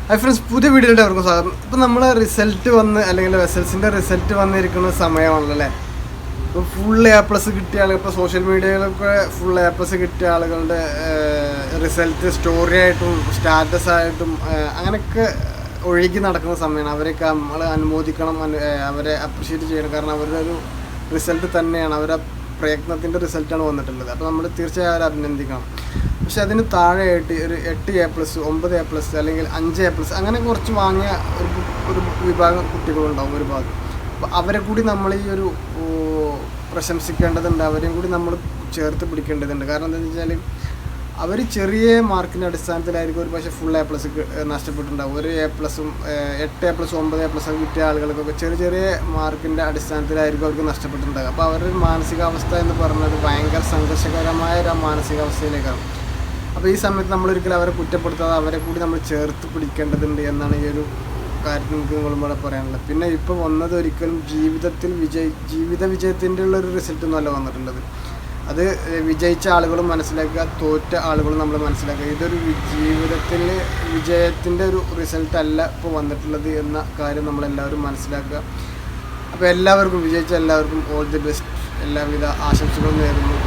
Hi friends, പുതിയ വീഡിയോയുടെ അവർക്ക് സ്വാഗതം. ഇപ്പം നമ്മളെ റിസൾട്ട് വന്ന് അല്ലെങ്കിൽ വെസൽസിൻ്റെ റിസൾട്ട് വന്നിരിക്കുന്ന സമയമാണല്ലോ അല്ലേ. ഇപ്പോൾ ഫുൾ A+ കിട്ടിയ ആളുകൾ, ഇപ്പോൾ സോഷ്യൽ മീഡിയയിലൊക്കെ ഫുൾ A+ കിട്ടിയ ആളുകളുടെ റിസൾട്ട് സ്റ്റോറി ആയിട്ടും സ്റ്റാറ്റസ് ആയിട്ടും അങ്ങനെയൊക്കെ ഒഴുകി നടക്കുന്ന സമയമാണ്. അവരെയൊക്കെ നമ്മൾ അനുമോദിക്കണം, അവരെ അപ്രിഷ്യേറ്റ് ചെയ്യണം. കാരണം അവരുടെ ഒരു റിസൾട്ട് തന്നെയാണ്, അവരുടെ പ്രയത്നത്തിൻ്റെ റിസൾട്ടാണ് വന്നിട്ടുള്ളത്. അപ്പോൾ നമ്മൾ തീർച്ചയായും അവരെ അഭിനന്ദിക്കണം. പക്ഷെ അതിന് താഴെയായിട്ട് ഒരു 8A+, 9A+, അല്ലെങ്കിൽ 5A+, അങ്ങനെ കുറച്ച് വാങ്ങിയ ഒരു വിഭാഗം കുട്ടികളുണ്ടാവും ഒരു ഭാഗം. അപ്പോൾ അവരെ കൂടി നമ്മൾ ഈ ഒരു പ്രശംസിക്കേണ്ടതുണ്ട്, അവരെയും കൂടി നമ്മൾ ചേർത്ത് പിടിക്കേണ്ടതുണ്ട്. കാരണം എന്താണെന്ന് വെച്ചാൽ അവർ ചെറിയ മാർക്കിൻ്റെ അടിസ്ഥാനത്തിലായിരിക്കും ഒരു പക്ഷേ ഫുൾ A+ നഷ്ടപ്പെട്ടിട്ടുണ്ടാവും. ഒരു A+, 8A+, 9A+ കിട്ടിയ ആളുകൾക്കൊക്കെ ചെറിയ ചെറിയ മാർക്കിൻ്റെ അടിസ്ഥാനത്തിലായിരിക്കും അവർക്ക് നഷ്ടപ്പെട്ടിട്ടുണ്ടാകുക. അപ്പോൾ അവരുടെ മാനസികാവസ്ഥ എന്ന് പറഞ്ഞത് ഭയങ്കര സംഘർഷകരമായ ഒരു മാനസികാവസ്ഥയിലേക്കാണ്. അപ്പോൾ ഈ സമയത്ത് നമ്മളൊരിക്കലും അവരെ കുറ്റപ്പെടുത്താതെ അവരെ കൂടി നമ്മൾ ചേർത്ത് പിടിക്കേണ്ടതുണ്ട് എന്നാണ് ഈ ഒരു കാര്യത്തിൽ നമുക്ക് നിങ്ങളുമ്പോൾ പറയാനുള്ളത്. പിന്നെ ഇപ്പോൾ വന്നത് ഒരിക്കലും ജീവിത വിജയത്തിൻ്റെ ഉള്ളൊരു റിസൾട്ടൊന്നും അല്ല വന്നിട്ടുള്ളത്. അത് വിജയിച്ച ആളുകളും മനസ്സിലാക്കുക, തോറ്റ ആളുകളും നമ്മൾ മനസ്സിലാക്കുക. ഇതൊരു ജീവിതത്തിൽ വിജയത്തിൻ്റെ ഒരു റിസൾട്ട് അല്ല ഇപ്പോൾ വന്നിട്ടുള്ളത് എന്ന കാര്യം നമ്മളെല്ലാവരും മനസ്സിലാക്കുക. അപ്പോൾ എല്ലാവർക്കും, വിജയിച്ച എല്ലാവർക്കും ഓൾ ദി ബെസ്റ്റ്, എല്ലാവിധ ആശംസകളും നേരുന്നു.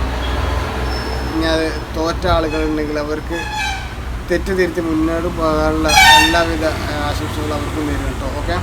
ഇനി അത് തോറ്റ ആളുകളുണ്ടെങ്കിൽ അവർക്ക് തെറ്റ് തിരുത്തി മുന്നോട്ട് പോകാനുള്ള എല്ലാവിധ ആശംസകളും അവർക്കും നേരിടും കേട്ടോ. ഓക്കെ.